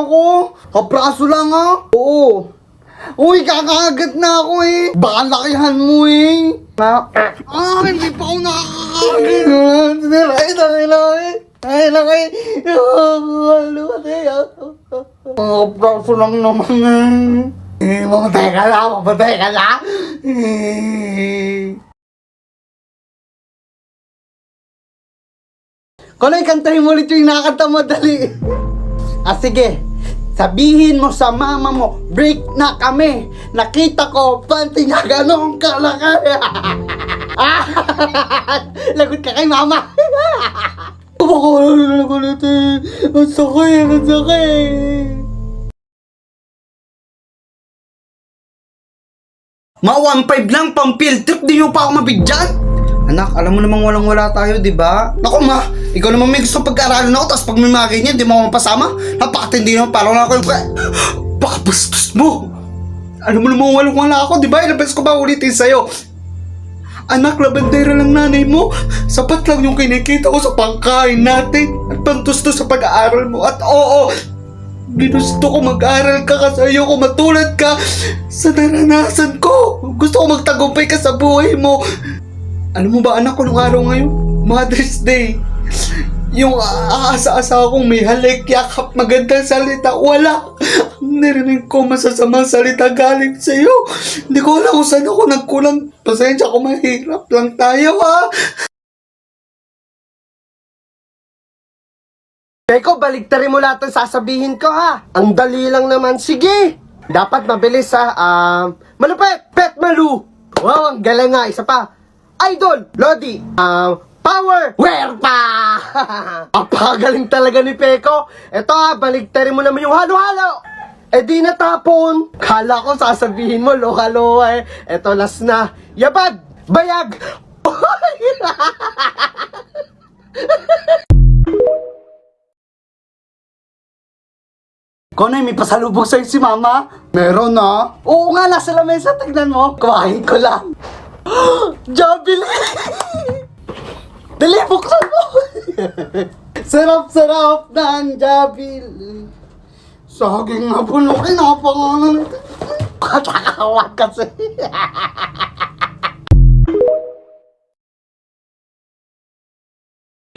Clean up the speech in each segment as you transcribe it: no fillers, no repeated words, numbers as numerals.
ako. Kapraso lang ha. Oo. Uy, kakagat na ako eh. Baka lakihan mo eh. Hindi pa ako nakakakagat. Ay, laki. Kapraso lang naman eh. Mamatay ka na. Konoy, kantahin mo ulit yung nakakanta mo, dali. Sige. Sabihin mo sa mama mo, break na kami. Nakita ko, panty na ganong kalaki. Lagot ka kay mama. Kumakaroon ako natin. Ang sakit. Ma, 1.5 lang, pang field trip, di nyo pa ako mabigyan. Anak, alam mo namang walang-wala tayo, di ba? Naku ma, ikaw naman may gusto pag-aralan ako, tapos pag may mga ganyan, di mo ako mapasama? Napakatindi naman, parang ako yung baka bastos mo! Alam mo namang walang-wala ako, di ba? Ilang beses ko ba ulitin sa'yo? Anak, labandera lang nanay mo. Sapat lang yung kinikita ko sa pangkain natin at pantusto sa pag-aaral mo. At oo, ginusto ko mag-aral ka kasi ayoko matulad ka sa naranasan ko. Gusto ko magtagumpay ka sa buhay mo. Alam mo ba anak ko nung araw ngayon? Mother's Day. Yung aasa-asa akong may halik, yakap, magandang salita. Wala. Narinig ko masasamang salita galing sa'yo. Hindi ko alam kung saan ako nagkulang. Pasensya ko, mahirap lang tayo ha. Peko, baligtarin mo lahat ng sasabihin ko ha. Ang dali lang naman. Sige. Dapat mabilis ha. Malupit. Pet Malu. Wow, ang galing nga. Isa pa. Idol. Lodi. Power. Werpa. Ang pagaling talaga ni Peko. Eto ha, baligtarin mo naman yung halo-halo. Di natapon. Kala ko sasabihin mo, loka-loka eh. Eto, last na. Yabag. Bayag. Konay, may pasalubong sa'yo si Mama? Meron na. Oo nga, nasa lamesa. Tignan mo. Kumain ko lang. Jabili! Dali, buksan mo! Sarap-sarap ng Jabili. Saging na bunukin, napangalan. Kakawat kasi.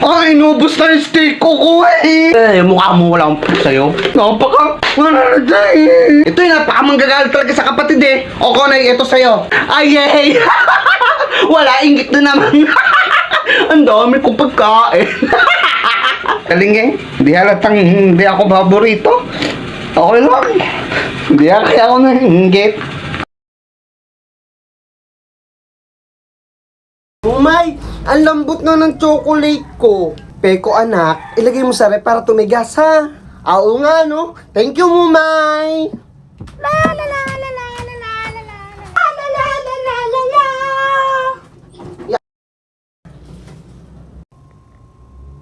Ay, inubos na yung steak ko eh! Mukha mo wala akong sa'yo. Ito yung napakamanggagalit talaga sa kapatid eh. O Konay, ito sa'yo. Ay, yay! Wala, ingit na naman. Ang dami kong pagkain. Galing eh. Hindi halatang hindi ako paborito. Okay lang. Hindi kaya ako nainggit. Umay, ang lambot na ng chocolate ko. Peko anak, ilagay mo sa rep para tumigas ha. Oo nga no. Thank you Mumay. La la la la la la la la la la la la la la.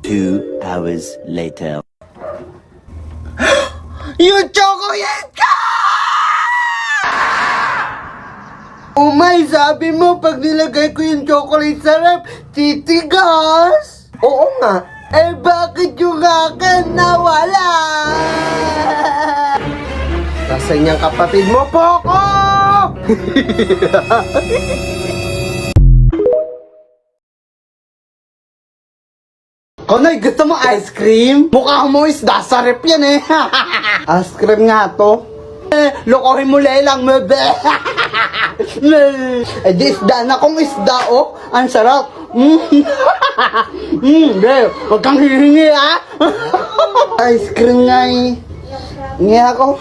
2 hours later. Yung chocolate ka! Umay, sabi mo pag nilagay ko yung chocolate sa rep, titigas? Oo nga. Bakit yung akin nawala? Nasaan niyang kapatid mo, Poco? Konay, gusto mo ice cream? Mukha mo isda sa rep yan eh. Ice cream nga to. Lokohin mo lelang, mebe. Di isda na kong isda, oh. Ang sarap. Huwag kang hihingi, ah. Ice cream nga eh. Hingi ako.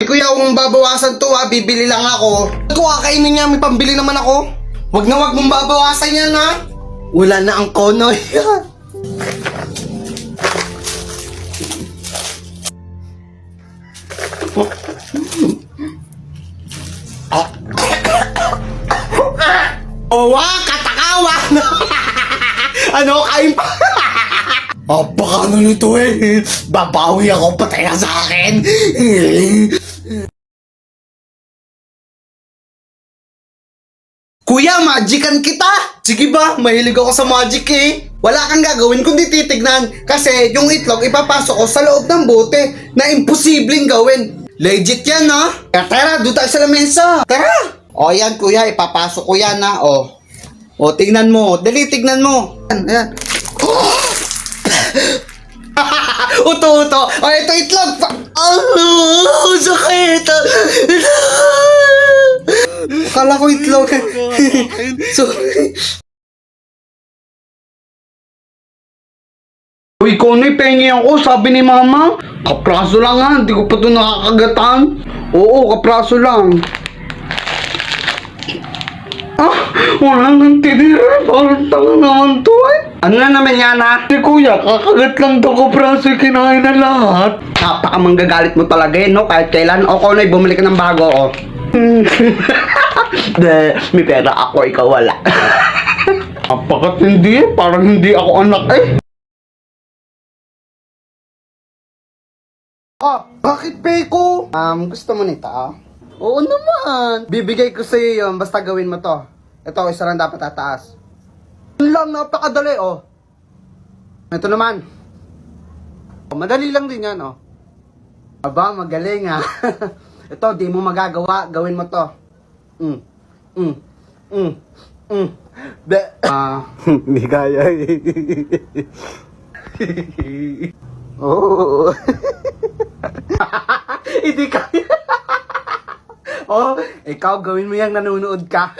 Kuya, kung babawasan to ha, bibili lang ako. Kung kakainin niya, may pambili naman ako. Wag na wag mong babawasan yan ha. Wala na ang Konoy. Owa, katakawan! Ano, kain pa? Baka ano nito eh. Babawi ako, patay na sa akin. Kuya, magican kita! Sige ba, mahilig ako sa magic eh. Wala kang gagawin kundi titignan kasi yung itlog ipapasok ko sa loob ng bote na imposibleng gawin. Legit yan, no? Kaya tara, doon tayo sa lamesa. Tara! O yan, kuya, ipapasok ko yan, ha? O, tignan mo. Dali, tignan mo. Ayan. Uto. O, ito itlog. Sakit. Akala ko itlog. Sorry. Uy, Konoy, pengi ako, sabi ni mama. Kapraso lang ha, hindi ko pa ito nakakagatan. Oo, kapraso lang. Wala nang tinira. Parang tanga naman to eh. Ano na naman yan ha? Si kuya, kakagat lang to kapraso, kinain na lahat. Manggagalit mo talaga eh, no? Kahit kailan. O, Konoy, bumili ka ng bago, o. May pera ako, ikaw wala. Napakatindi eh, parang hindi ako anak eh. Bakit Peko? Gusto mo nito? Oo naman. Bibigay ko sa'yo yun, basta gawin mo to. Ito, isa lang dapat tataas. Yun lang, napakadali, oh. Ito naman. Madali lang din yan, oh. Aba, magaling, ha. Ito, di mo magagawa, gawin mo to. Hindi kaya, Oo. Hindi kaya. Oh, ikaw gawin mo yung nanonood ka.